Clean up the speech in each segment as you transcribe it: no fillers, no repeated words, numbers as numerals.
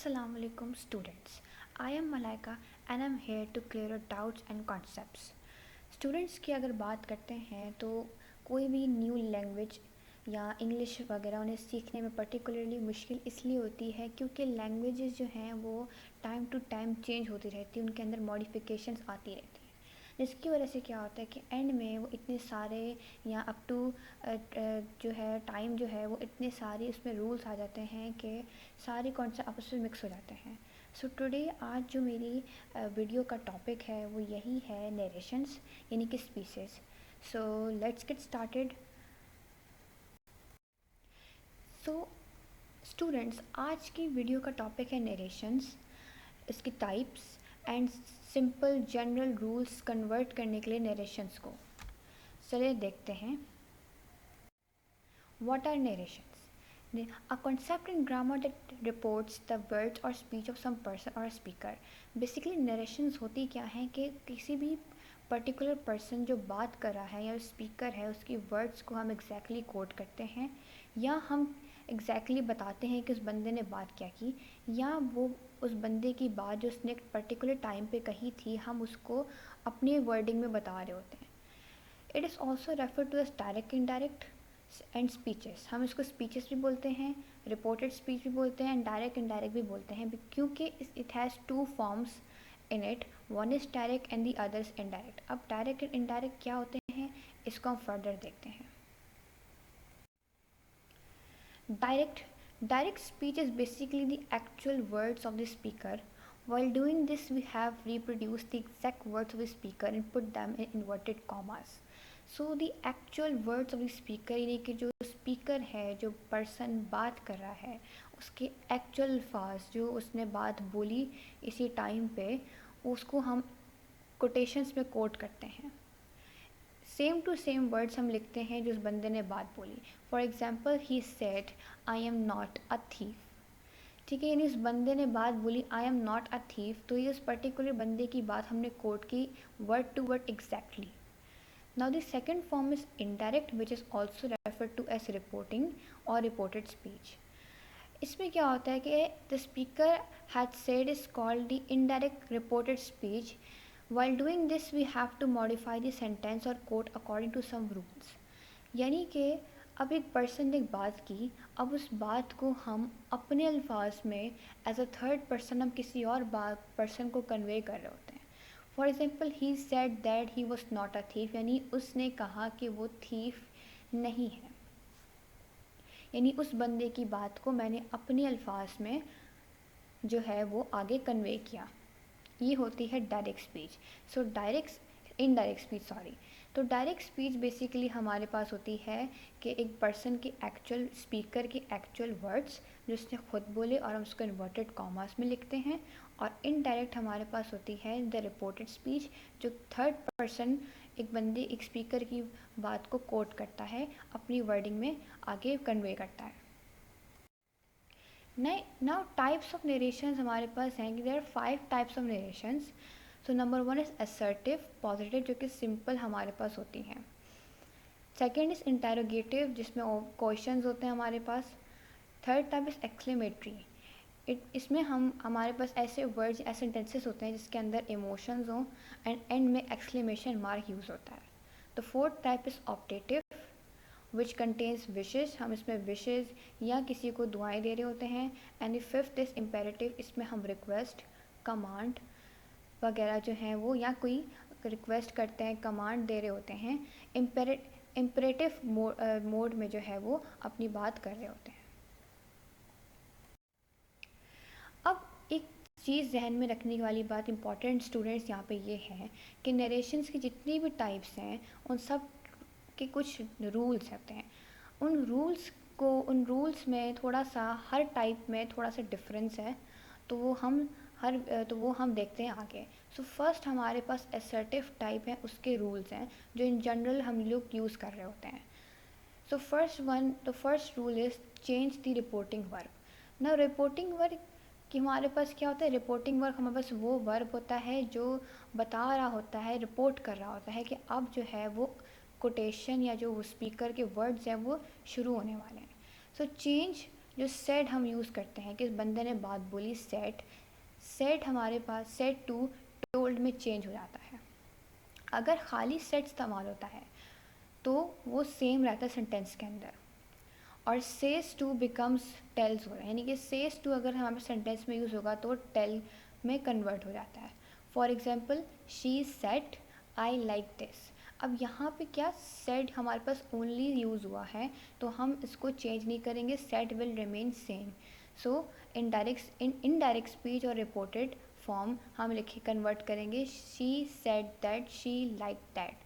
Assalamu alaikum students. I am Malaika and I am here to clear your doubts and concepts. Students की अगर बात करते हैं तो कोई भी न्यू लैंग्वेज या इंग्लिश वगैरह उन्हें सीखने में पर्टिकुलरली मुश्किल इसलिए होती है क्योंकि लैंग्वेजेस जो हैं वो टाइम टू टाइम चेंज होती रहती है, उनके अंदर मॉडिफिकेशंस आती रहती हैं, जिसकी वजह से क्या होता है कि एंड में वो इतने सारे या अप टू जो है टाइम जो है वो इतने सारे उसमें रूल्स आ जाते हैं कि सारे कॉन्सेप्ट आपस में मिक्स हो जाते हैं। सो टुडे आज जो मेरी वीडियो का टॉपिक है वो यही है नरेशंस यानी कि speeches. So let's get started. So students, आज की वीडियो का टॉपिक है नरेशंस, इसकी types and simple general rules convert करने के लिए नरेशंस को। चलिए देखते हैं। What are narrations? A concept in grammar that reports the words or speech of some person or speaker. Basically narrations होती क्या है कि किसी भी पर्टिकुलर पर्सन जो बात कर रहा है या स्पीकर है उसकी वर्ड्स को हम एग्जैक्टली कोट करते हैं या हम एग्जैक्टली बताते हैं कि उस बंदे ने बात क्या की, या वो उस बंदे की बात जो उसने एक पर्टिकुलर टाइम पे कही थी हम उसको अपने वर्डिंग में बता रहे होते हैं। It is also refer to as direct indirect and speeches. हम इसको स्पीचेस भी बोलते हैं, रिपोर्टेड स्पीच भी बोलते हैं एंड डायरेक्ट इनडायरेक्ट भी बोलते हैं क्योंकि it has two forms in it, one is direct and the others indirect. अब डायरेक्ट एंड इनडायरेक्ट क्या होते हैं इसको हम फर्दर देखते हैं। Direct speech is basically the actual words of the speaker. While doing this, we have reproduced the exact words of the speaker and put them in inverted commas. So the actual words of the speaker यानी कि जो speaker है, जो person बात कर रहा है, उसके एक्चुअल अल्फाज जो उसने बात बोली इसी टाइम पे उसको हम कोटेशंस में कोट करते हैं। सेम टू सेम वर्ड्स हम लिखते हैं जो उस बंदे ने बात बोली। For example he said I am not a thief. ठीक है, यानी उस बंदे ने बात बोली I am not a thief, तो ये उस पर्टिकुलर बंदे की बात हमने कोट की word to word exactly. Now the second form is indirect which is also refer to as reporting और रिपोर्टेड स्पीच। इसमें क्या होता है कि the speaker had said is called the indirect reported speech. While doing this, we have to modify the sentence or quote according to some rules. यानी कि अब एक पर्सन ने एक बात की, अब उस बात को हम अपने अल्फाज में एज अ थर्ड पर्सन हम किसी और बात पर्सन को कन्वे कर रहे होते हैं। For example he said that he was not a thief, यानी उसने कहा कि वो थीफ नहीं है, यानी उस बंदे की बात को मैंने अपने अल्फाज में जो है वो आगे कन्वे किया। ये होती है डायरेक्ट स्पीच। सो इनडायरेक्ट स्पीच सॉरी। तो डायरेक्ट स्पीच बेसिकली हमारे पास होती है कि एक पर्सन के एक्चुअल स्पीकर के एक्चुअल वर्ड्स जो उसने खुद बोले और हम उसको इन्वर्टेड कॉमास में लिखते हैं, और इनडायरेक्ट हमारे पास होती है द रिपोर्टेड स्पीच जो थर्ड पर्सन एक बंदे एक स्पीकर की बात को कोट करता है, अपनी वर्डिंग में आगे कन्वे करता है। नाउ टाइप्स ऑफ नरेशंस हमारे पास हैं कि there are 5 types of narrations. So number 1 is assertive positive जो कि सिंपल हमारे पास होती हैं। सेकेंड इज़ इंटेरोगेटिव जिसमें क्वेश्चंस होते हैं हमारे पास। थर्ड टाइप इज़ एक्सक्लेमेटरी, इसमें हमारे पास ऐसे वर्ड्स ऐसे सेंटेंसेस होते हैं जिसके अंदर इमोशंस हों एंड एंड में एक्सक्लेमेशन मार्क यूज़ होता है। The fourth type is optative which contains wishes, हम इसमें विशेज़ या किसी को दुआएं दे रहे होते हैं। And the fifth is imperative, इसमें हम रिक्वेस्ट कमांड वगैरह जो हैं वो या कोई रिक्वेस्ट करते हैं कमांड दे रहे होते हैं, इम्पेरेटिव मोड में जो है वो अपनी बात कर रहे होते हैं। अब एक चीज़ जहन में रखने वाली बात इंपॉर्टेंट स्टूडेंट्स यहाँ पे ये है कि नरेशंस की जितनी भी टाइप्स हैं उन सब के कुछ रूल्स होते हैं। उन रूल्स में थोड़ा सा हर टाइप में थोड़ा सा डिफरेंस है, तो वो हम देखते हैं आगे। सो फर्स्ट हमारे पास असर्टिव टाइप है, उसके रूल्स हैं जो इन जनरल हम लोग यूज़ कर रहे होते हैं। So first rule is change the reporting verb. ना रिपोर्टिंग वर्ब कि हमारे पास क्या होता है, रिपोर्टिंग वर्ब हमारे पास वो वर्ब होता है जो बता रहा होता है, रिपोर्ट कर रहा होता है कि अब जो है वो कोटेशन या जो स्पीकर के वर्ड्स हैं वो शुरू होने वाले हैं। सो चेंज जो सेड हम यूज़ करते हैं कि इस बंदे ने बात बोली, सेड हमारे पास सेड टू टोल्ड में चेंज हो जाता है। अगर खाली सेड इस्तेमाल होता है तो वो सेम रहता है सेंटेंस के अंदर, और सेज टू बिकम्स टेल्स हो रहा है, यानी कि सेज टू अगर हमारे सेंटेंस में यूज़ होगा तो टेल में कन्वर्ट हो जाता है। For example, she said I like this. अब यहाँ पे क्या सेड हमारे पास ओनली यूज़ हुआ है, तो हम इसको चेंज नहीं करेंगे, said will remain same. So indirect speech और रिपोर्टेड फॉर्म हम लिखे कन्वर्ट करेंगे, she said that, she like that,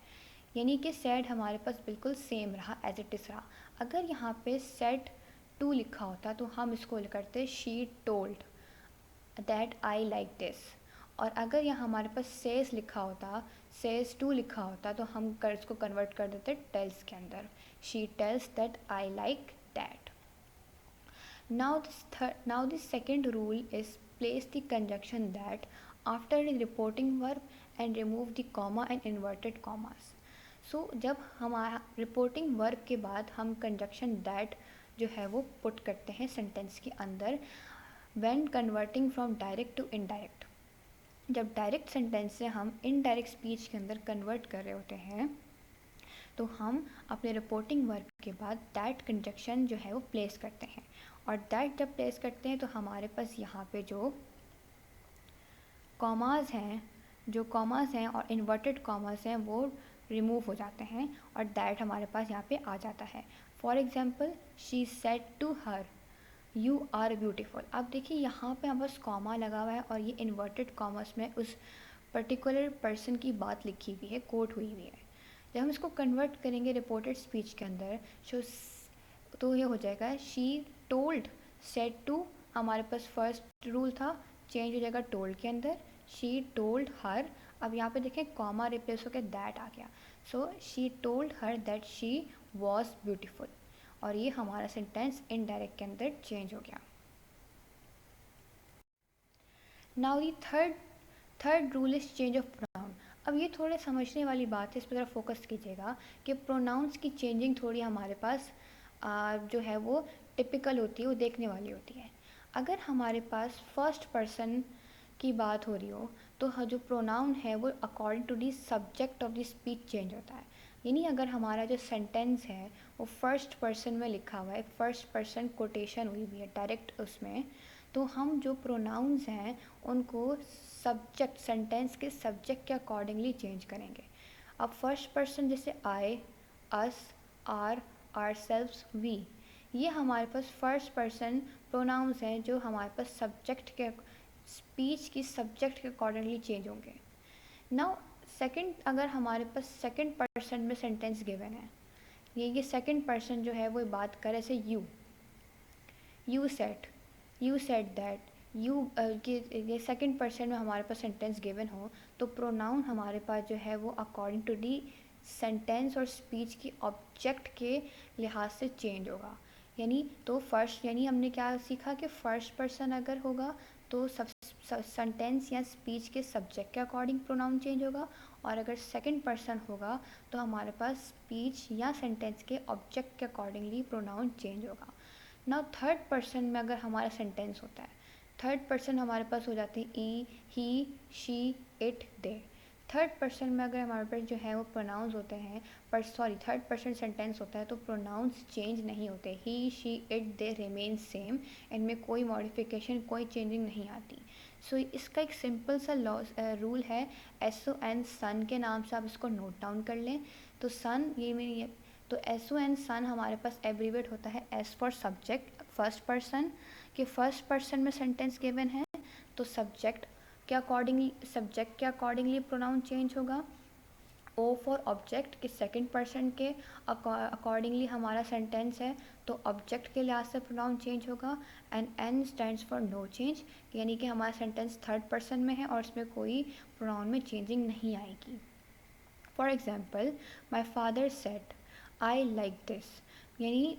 यानी कि सेड हमारे पास बिल्कुल सेम रहा, एज इट इज़ रहा। अगर यहाँ पे सेड टू लिखा होता तो हम इसको करते she told that I like this, और अगर यहाँ हमारे पास सेज लिखा होता, सेज टू लिखा होता, तो हम इसको कन्वर्ट कर देते टेल्स के अंदर, she tells that I like that. Now the second rule is place the conjunction that after the reporting verb and remove the comma and inverted commas. सो जब हमारा रिपोर्टिंग वर्ब के बाद हम कंजक्शन दैट जो है वो पुट करते हैं सेंटेंस के अंदर, when converting from direct to indirect. जब डायरेक्ट सेंटेंस से हम इनडायरेक्ट स्पीच के अंदर कन्वर्ट कर रहे होते हैं तो हम अपने रिपोर्टिंग वर्ब के बाद दैट कंजक्शन जो है वो प्लेस करते हैं, और दैट जब प्लेस करते हैं तो हमारे पास यहाँ पे जो कॉमास हैं और इन्वर्टेड कॉमास हैं वो रिमूव हो जाते हैं, और दैट हमारे पास यहाँ पे आ जाता है। For example, she said to her you are beautiful. अब देखिए यहाँ पे हमारे पास कॉमा लगा हुआ है और ये इन्वर्टेड कॉमर्स में उस पर्टिकुलर पर्सन की बात लिखी हुई है, कोट हुई हुई है। जब हम इसको कन्वर्ट करेंगे रिपोर्टेड स्पीच के अंदर तो ये हो जाएगा शी टोल्ड सेड टू, हमारे पास फर्स्ट रूल था, चेंज हो जाएगा टोल्ड के अंदर, शी टोल्ड हर। अब यहाँ पे देखें कॉमा रिप्लेस होकर दैट आ गया, so she told her that she was beautiful, और ये हमारा सेंटेंस इनडायरेक्ट के अंदर चेंज हो गया। Now the third rule is change of pronoun. अब ये थोड़े समझने वाली बात है, इस पर ज़रा फोकस कीजिएगा कि प्रोनाउंस की चेंजिंग थोड़ी हमारे पास जो है वो टिपिकल होती है, वो देखने वाली होती है। अगर हमारे पास फर्स्ट पर्सन की बात हो रही हो तो जो प्रोनाउन है वो according to the subject of the speech change होता है। यानी अगर हमारा जो सेंटेंस है वो फर्स्ट पर्सन में लिखा हुआ है, फर्स्ट पर्सन कोटेशन हुई हुई है डायरेक्ट उसमें, तो हम जो प्रोनाउंस हैं उनको सब्जेक्ट, सेंटेंस के सब्जेक्ट के अकॉर्डिंगली चेंज करेंगे। अब फर्स्ट पर्सन जैसे आई, अस, आर, आवरसेल्व्स, वी, ये हमारे पास फर्स्ट पर्सन प्रोनाउंस हैं जो हमारे पास सब्जेक्ट के स्पीच की सब्जेक्ट के अकॉर्डिंगली चेंज होंगे। नाउ सेकंड, अगर हमारे पास सेकंड पर्सन में सेंटेंस गिवन है, ये सेकंड पर्सन जो है वो बात करे, जैसे यू सेड दैट, ये सेकंड पर्सन में हमारे पास सेंटेंस गिवन हो तो प्रोनाउन हमारे पास जो है वो अकॉर्डिंग टू दी सेंटेंस और स्पीच की ऑब्जेक्ट के लिहाज से चेंज होगा। यानी हमने क्या सीखा कि फर्स्ट पर्सन अगर होगा तो सेंटेंस या स्पीच के सब्जेक्ट के अकॉर्डिंग प्रोनाउन चेंज होगा, और अगर सेकंड पर्सन होगा तो हमारे पास स्पीच या सेंटेंस के ऑब्जेक्ट के अकॉर्डिंगली प्रोनाउन चेंज होगा। नाउ थर्ड पर्सन में अगर हमारा सेंटेंस होता है, थर्ड पर्सन हमारे पास हो जाती है ई, he, she, it, they. Third person में अगर हमारे पास जो है वो प्रोनाउंस होते हैं, थर्ड पर्सन सेंटेंस होता है तो प्रोनाउंस चेंज नहीं होते, he, she, it, they remain same, इनमें कोई मॉडिफिकेशन, कोई चेंजिंग नहीं आती। सो इसका एक सिंपल सा रूल है, SON सन के नाम से आप इसको नोट डाउन कर लें। तो सन तो SON सन हमारे पास एब्रीवेट होता है S for subject, first person कि फर्स्ट पर्सन में सेंटेंस गिवन है तो सब्जेक्ट के अकॉर्डिंगली प्रोनाउन चेंज होगा। O फॉर ऑब्जेक्ट कि सेकंड पर्सन के अकॉर्डिंगली हमारा सेंटेंस है तो ऑब्जेक्ट के लिहाज से प्रोनाउन चेंज होगा। And N stands for no change, यानी कि हमारा सेंटेंस थर्ड पर्सन में है और इसमें कोई प्रोनाउन में चेंजिंग नहीं आएगी। For example, my father said I like this, यानी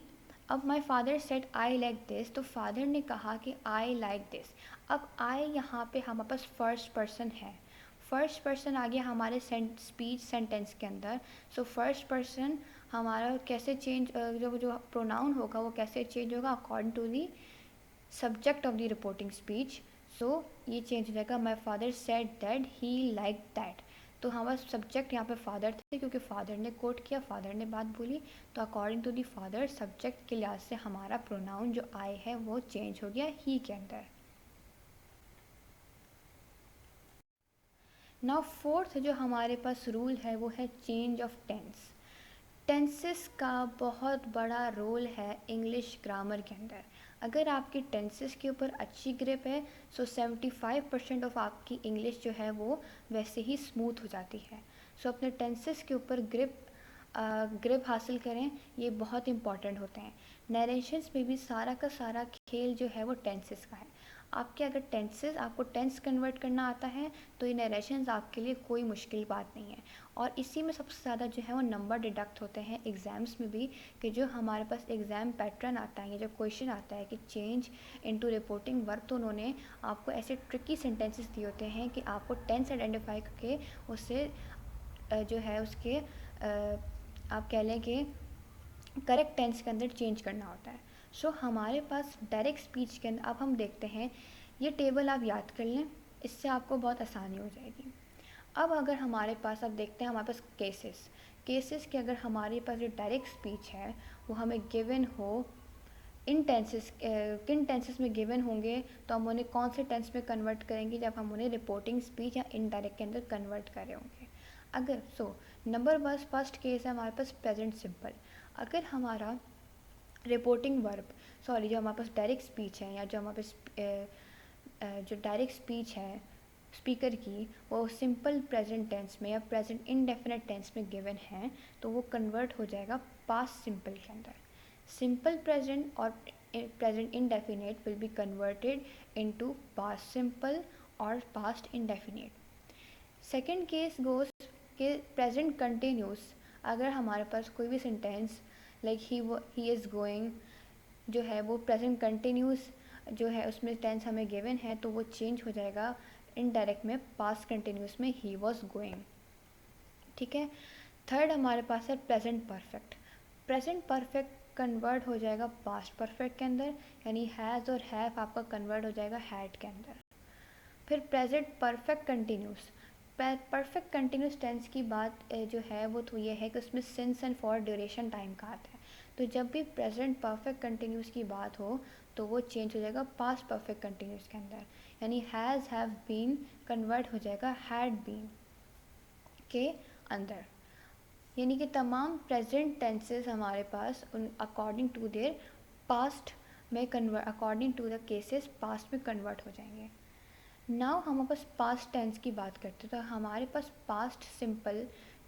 अब माई father said I like this, तो फादर ने कहा कि आई लाइक दिस। अब आई यहाँ पे हमारे पास फर्स्ट पर्सन है, फर्स्ट पर्सन आ गया हमारे स्पीच सेंटेंस के अंदर, सो फर्स्ट पर्सन हमारा कैसे चेंज, जो प्रोनाउन होगा वो कैसे चेंज होगा, according to the subject of the reporting speech. So ये चेंज हो जाएगा, my father said that he like that. तो हमारा सब्जेक्ट यहाँ पे फादर थे, क्योंकि फादर ने कोट किया, फादर ने बात बोली, तो according to the father subject के लिहाज से हमारा प्रोनाउन जो आई है वो चेंज हो गया ही के अंदर। नाउ फोर्थ जो हमारे पास रूल है वो है चेंज ऑफ टेंस। टेंसेस का बहुत बड़ा रोल है इंग्लिश ग्रामर के अंदर। अगर आपकी टेंसेस के ऊपर अच्छी ग्रिप है, सो 75% ऑफ आपकी इंग्लिश जो है वो वैसे ही स्मूथ हो जाती है। सो अपने टेंसेस के ऊपर ग्रिप हासिल करें, ये बहुत इंपॉर्टेंट होते हैं। नरेशंस में भी सारा का सारा खेल जो है वो टेंसेस का है। आपके अगर टेंसेस, आपको टेंस कन्वर्ट करना आता है तो ये नरेशंस आपके लिए कोई मुश्किल बात नहीं है। और इसी में सबसे ज़्यादा जो है वो नंबर डिडक्ट होते हैं एग्ज़ाम्स में भी, कि जो हमारे पास एग्ज़ाम पैटर्न आता है या जो क्वेश्चन आता है कि चेंज इनटू रिपोर्टिंग वर्ब, तो उन्होंने आपको ऐसे ट्रिकी सेंटेंसेस दिए होते हैं कि आपको टेंस आइडेंटिफाई करके उससे जो है उसके आप कह लें कि करेक्ट टेंस के अंदर चेंज करना होता है। सो हमारे पास डायरेक्ट स्पीच के अंदर अब हम देखते हैं, ये टेबल आप याद कर लें, इससे आपको बहुत आसानी हो जाएगी। अब अगर हमारे पास, अब देखते हैं हमारे पास केसेस के, अगर हमारे पास जो डायरेक्ट स्पीच है वो हमें गिवन हो, इन टेंसेस किन टेंसेस में गिवन होंगे, तो हम उन्हें कौन से टेंस में कन्वर्ट करेंगे जब हम उन्हें रिपोर्टिंग स्पीच या इनडायरेक्ट के अंदर कन्वर्ट कर रहे होंगे। अगर नंबर वन फर्स्ट केस है हमारे पास प्रेजेंट सिंपल। अगर हमारा रिपोर्टिंग वर्ब, सॉरी, जो हमारे पास डायरेक्ट स्पीच है या जो हमारे पास जो डायरेक्ट स्पीच है स्पीकर की, वो सिंपल प्रेजेंट टेंस में या प्रेजेंट इनडेफिनेट टेंस में गिवन है, तो वो कन्वर्ट हो जाएगा पास्ट सिंपल के अंदर। सिंपल प्रेजेंट और present indefinite will be converted into past simple और past indefinite। Second case goes के प्रेजेंट कंटिन्यूस। अगर हमारे पास कोई भी sentence like he is going जो है वो प्रेजेंट कंटिन्यूस जो है उसमें टेंस हमें गिवन है, तो वो चेंज हो जाएगा इनडायरेक्ट में पास्ट कंटिन्यूस में ही वॉज गोइंग। ठीक है। थर्ड हमारे पास है present perfect. Present perfect convert हो जाएगा पास्ट परफेक्ट के अंदर, यानी हैज़ और हैव आपका कन्वर्ट हो जाएगा हैड के अंदर। फिर present perfect continuous. Perfect continuous tense की बात जो है वो तो ये है कि उसमें since and for duration time का आता है। तो जब भी प्रेजेंट परफेक्ट कंटिन्यूस की बात हो तो वो चेंज हो जाएगा पास्ट परफेक्ट कंटिन्यूस के अंदर, यानी हैज़ हैव बीन कन्वर्ट हो जाएगा हैड बीन के अंदर। यानी कि तमाम प्रेजेंट टेंसेस हमारे पास उन अकॉर्डिंग टू देयर पास्ट में convert, according to the cases past में कन्वर्ट हो जाएंगे। नाउ हम पास पास्ट टेंस की बात करते हैं, तो हमारे पास पास्ट सिंपल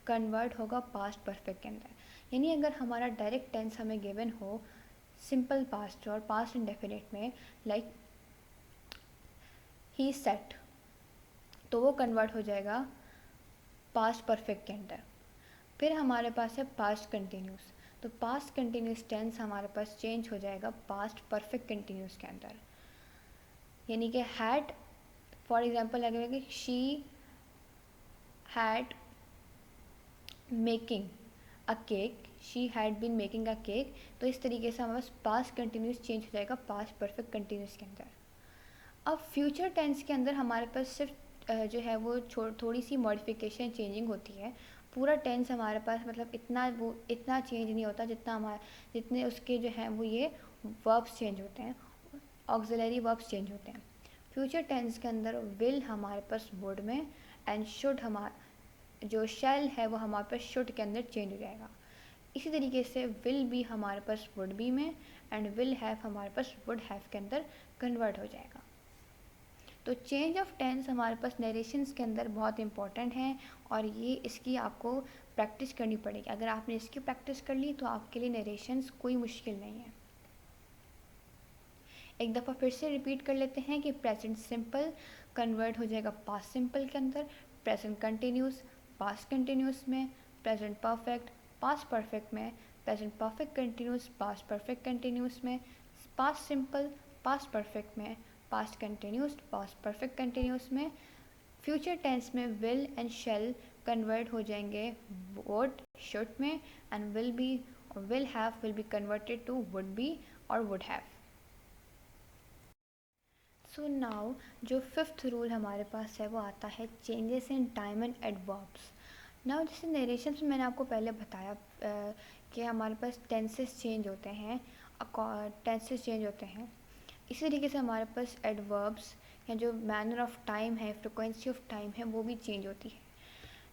कन्वर्ट होगा पास्ट परफेक्ट के अंदर। यानी अगर हमारा डायरेक्ट टेंस हमें गिवन हो सिंपल पास्ट और पास्ट इंडेफिनिट में, लाइक ही सेट, तो वो कन्वर्ट हो जाएगा पास्ट परफेक्ट के अंदर। फिर हमारे पास है पास्ट कंटिन्यूस। तो पास्ट कंटिन्यूस टेंस हमारे पास चेंज हो जाएगा पास्ट परफेक्ट कंटिन्यूस के अंदर, यानी कि हैड, फॉर एग्जाम्पल अगर she had making a cake, she had been making a cake, तो इस तरीके से हमारे पास पास्ट कंटिन्यूस चेंज हो जाएगा पास्ट परफेक्ट कंटिन्यूस के अंदर। अब फ्यूचर टेंस के अंदर हमारे पास सिर्फ जो है वो थोड़ी सी मॉडिफिकेशन चेंजिंग होती है। पूरा टेंस हमारे पास मतलब इतना चेंज नहीं होता जितने उसके जो हैं वो ये वर्ब्स चेंज होते हैं, ऑक्सिलरी वर्ब्स चेंज होते हैं। फ्यूचर टेंस के अंदर विल हमारे पास वुड में, एंड शुड हमारा जो शैल है वो हमारे पास शुड के अंदर चेंज हो जाएगा। इसी तरीके से विल भी हमारे पास वुड बी में, एंड विल हैव हमारे पास वुड हैव के अंदर कन्वर्ट हो जाएगा। तो चेंज ऑफ टेंस हमारे पास नरेशंस के अंदर बहुत इंपॉर्टेंट है, और ये इसकी आपको प्रैक्टिस करनी पड़ेगी। अगर आपने इसकी प्रैक्टिस कर ली तो आपके लिए नरेशंस कोई मुश्किल नहीं है। एक दफ़ा फिर से रिपीट कर लेते हैं कि प्रेजेंट सिंपल कन्वर्ट हो जाएगा पास्ट सिंपल के अंदर, प्रेजेंट कंटिन्यूस पास्ट कंटिन्यूस में, प्रेजेंट परफेक्ट पास्ट परफेक्ट में, present perfect continuous past perfect continuous में, पास्ट सिंपल पास्ट परफेक्ट में, past continuous past perfect continuous में। फ्यूचर टेंस में विल एंड शैल कन्वर्ट हो जाएंगे वुड should में, and will be or will have will be converted to would be or would have. So now जो fifth rule हमारे पास है वो आता है changes in time and adverbs. Now जैसे नरेशन में मैंने आपको पहले बताया कि हमारे पास टेंसेस चेंज होते हैं, इसी तरीके से हमारे पास एडवर्ब्स या जो मैनर ऑफ टाइम है, फ्रिक्वेंसी ऑफ टाइम है, वो भी चेंज होती है.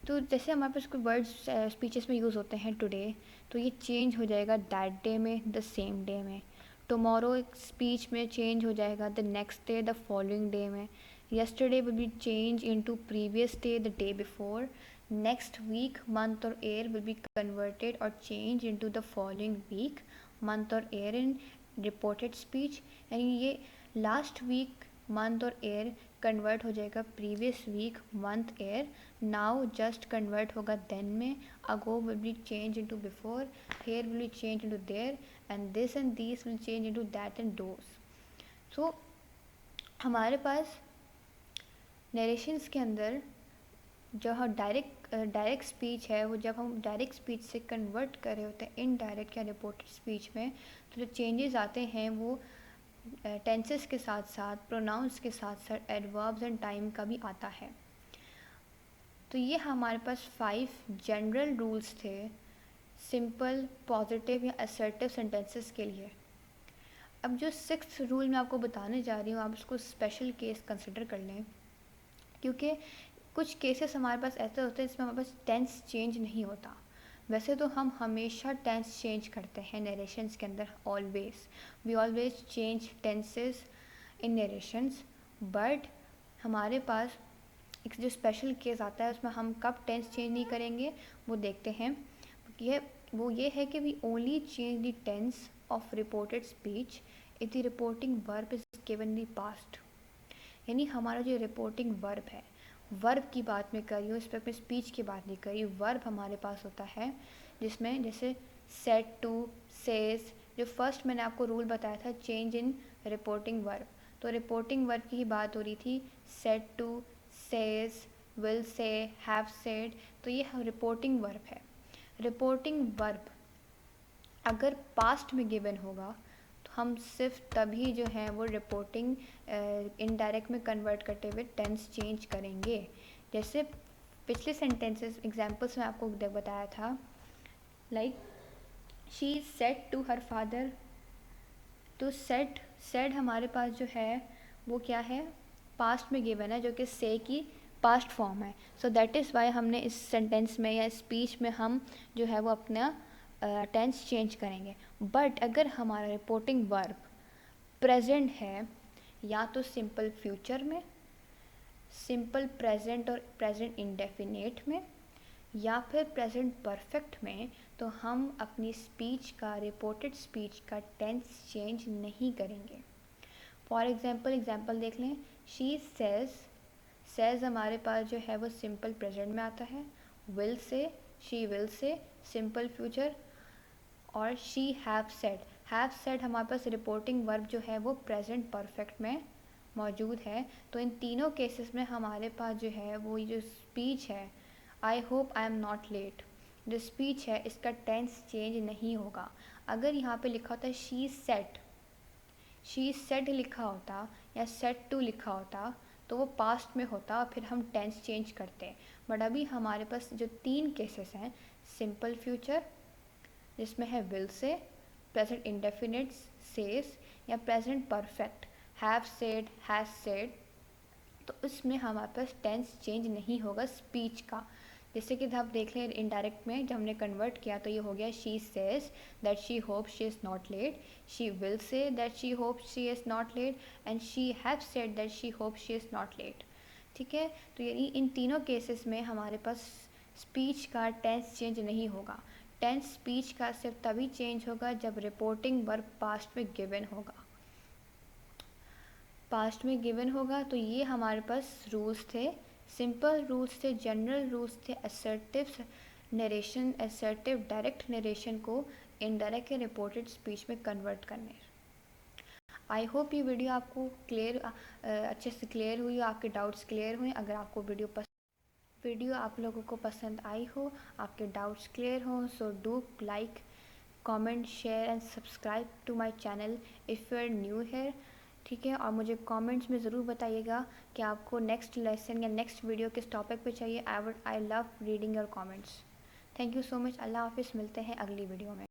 तो जैसे हमारे पास कोई वर्ड्स स्पीचेस में यूज़ होते हैं टुडे, तो ये चेंज हो जाएगा दैट डे में, द सेम डे में. टुमारो एक स्पीच में चेंज हो जाएगा the next day, the following day में. yesterday will be changed into previous day, the day before. next week, month or year will be converted or changed into the following week, month or year in reported speech. यानी ये last week, month और year convert हो जाएगा previous week, month, year. Now just convert होगा then में. Ago will be change into before. Here will be change into there. And this will change into that and those. So हमारे पास narrations के अंदर जो हम डायरेक्ट स्पीच है, वो जब हम डायरेक्ट स्पीच से कन्वर्ट कर रहे होते हैं इनडायरेक्ट या रिपोर्टेड स्पीच में, तो जो चेंजेस आते हैं वो टेंसेस के साथ साथ, प्रोनाउंस के साथ साथ एडवर्ब्स एंड टाइम का भी आता है. तो ये हमारे पास 5 जनरल रूल्स थे सिंपल, पॉजिटिव या असर्टिव सेंटेंसेस के लिए. अब जो 6th रूल मैं आपको बताने जा रही हूँ, आप उसको स्पेशल केस कंसिडर कर लें, क्योंकि कुछ केसेस हमारे पास ऐसे होते हैं जिसमें हमारे पास टेंस चेंज नहीं होता. वैसे तो हम हमेशा टेंस चेंज करते हैं नरेशंस के अंदर, we always change tenses in narrations. But हमारे पास एक जो स्पेशल केस आता है उसमें हम कब टेंस चेंज नहीं करेंगे वो देखते हैं. ये है कि we only change the tense of reported speech if the reporting verb is given the past. यानी हमारा जो रिपोर्टिंग वर्ब है, वर्ब की बात मैं कर रही हूँ, इस पर मैं स्पीच की बात नहीं कर रही. वर्ब हमारे पास होता है जिसमें जैसे सेड टू, सेज. जो फर्स्ट मैंने आपको रूल बताया था चेंज इन रिपोर्टिंग वर्ब, तो रिपोर्टिंग वर्ब की ही बात हो रही थी. Said to, says, will say, have said. तो ये रिपोर्टिंग वर्ब है. रिपोर्टिंग वर्ब अगर पास्ट में गिवन होगा तो हम सिर्फ तभी जो है वो रिपोर्टिंग इनडायरेक्ट में कन्वर्ट करते हुए टेंस चेंज करेंगे. जैसे पिछले सेंटेंसेस एग्जांपल्स में आपको बताया था, like she said to her father. तो सेड हमारे पास जो है वो क्या है, पास्ट में गिवन है, जो कि से की पास्ट फॉर्म है. सो दैट इज़ वाई हमने इस सेंटेंस में या स्पीच में हम जो है वो अपना टेंस चेंज करेंगे. बट अगर हमारा रिपोर्टिंग वर्ब प्रेजेंट है, या तो सिंपल फ्यूचर में, सिंपल प्रेजेंट और प्रेजेंट इंडेफिनेट में, या फिर प्रेजेंट परफेक्ट में, तो हम अपनी स्पीच का, रिपोर्टेड स्पीच का टेंस चेंज नहीं करेंगे. फॉर एग्जाम्पल देख लें. शी सेज हमारे पास जो है वो सिंपल प्रेजेंट में आता है. विल से, she will say, simple future. और शी हैव सेड हमारे पास रिपोर्टिंग वर्ब जो है वो प्रेजेंट परफेक्ट में मौजूद है. तो इन तीनों केसेस में हमारे पास जो है वो जो स्पीच है, I hope I am not let, जो स्पीच है इसका टेंस चेंज नहीं होगा. अगर यहाँ पे लिखा होता है शी सेड लिखा होता या सेड टू लिखा होता तो वो पास्ट में होता, फिर हम टेंस चेंज करते. बट अभी हमारे पास जो 3 केसेस हैं, सिंपल फ्यूचर जिसमें है will say, present indefinite says, या present perfect have said, has said, तो इसमें हमारे पास टेंस चेंज नहीं होगा स्पीच का. जैसे कि आप देख लें इनडायरेक्ट में जब हमने कन्वर्ट किया तो ये हो गया she says that she hope she is not let, she will say that she hope she is not let, and she have said that she hope she is not let. ठीक है. तो यानी इन तीनों केसेस में हमारे पास speech का tense change नहीं होगा. टेंस स्पीच का सिर्फ तभी चेंज होगा जब रिपोर्टिंग वर्ब पास्ट में गिवन होगा. तो ये हमारे पास रूल्स थे, सिंपल रूल्स थे, जनरल रूल्स थे, assertive narration, assertive direct narration को इनडायरेक्ट या रिपोर्टेड स्पीच में कन्वर्ट करने. आई होप ये वीडियो आपको अच्छे से क्लियर हुई, आपके डाउट्स क्लियर हुए. अगर आपको वीडियो वीडियो आप लोगों को पसंद आई हो, आपके डाउट्स क्लियर हो, so do like, comment, share and subscribe to my channel if you are new here. ठीक है, और मुझे कमेंट्स में ज़रूर बताइएगा कि आपको नेक्स्ट लेसन या नेक्स्ट वीडियो किस टॉपिक पे चाहिए। I love reading your comments. Thank you so much. अल्लाह हाफिज़, मिलते हैं अगली वीडियो में।